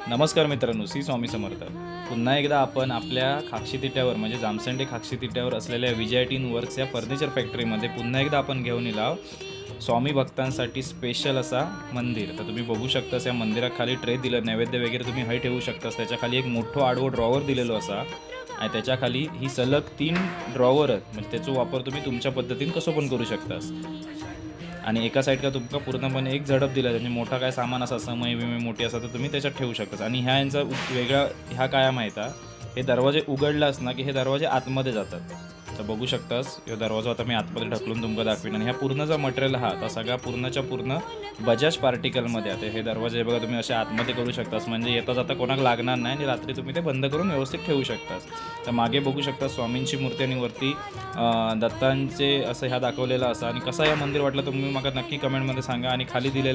नमस्कार मित्रांनो, श्री स्वामी समर्थ. पुन्हा एकदा आपण आपल्या खाक्षी तिट्यावर म्हणजे जामसंडे खाक्षी तिट्यावर असलेल्या विजय टीन वर्क्स या फर्निचर फॅक्टरीमध्ये पुन्हा एकदा आपण घेऊन येलो स्वामी भक्तांसाठी स्पेशल असा मंदिर. तर तुम्ही बघू शकतास या मंदिराखाली ट्रे दिलं, नैवेद्य वगैरे तुम्ही हय ठेवू शकतास. त्याच्याखाली एक मोठं आडवं ड्रॉवर दिलेलो असा आणि त्याच्याखाली ही सलग 3 ड्रॉवर आहेत. म्हणजे त्याचा वापर तुम्ही तुमच्या पद्धतीने कसं पण करू शकतास. आणि एका साईडला तुमका पूर्णपणे एक झडप दिला म्हणजे मोठा काय सामान असा समय विमे मोठी असा तर तुम्ही त्याच्यात ठेवू शकता. आणि ह्या यांचा वेगळा ह्या काय माहीत आहे, हे दरवाजे उघडलास ना की हे दरवाजे आतमध्ये जातात. तर बघू शकतास हे दरवाजा आता मी आतमध्ये ढकलून तुमका दाखवीन. आणि ह्या पूर्ण जो मटेरियल हा तर सगळा पूर्णच्या पूर्ण बजाज पार्टिकलमध्ये आता हे दरवाजे बघा तुम्ही असे आतमध्ये करू शकतास. म्हणजे येता जाता कोणाला लागणार नाही आणि रात्री तुम्ही ते बंद करून व्यवस्थित ठेवू शकतास. तर मागे बघू शकता स्वामींची मूर्ती आणि वरती दत्तांचे असं ह्या दाखवलेला असा. आणि कसा या मंदिर वाटलं तुम्ही मला नक्की कमेंटमध्ये सांगा. आणि खाली दिलेला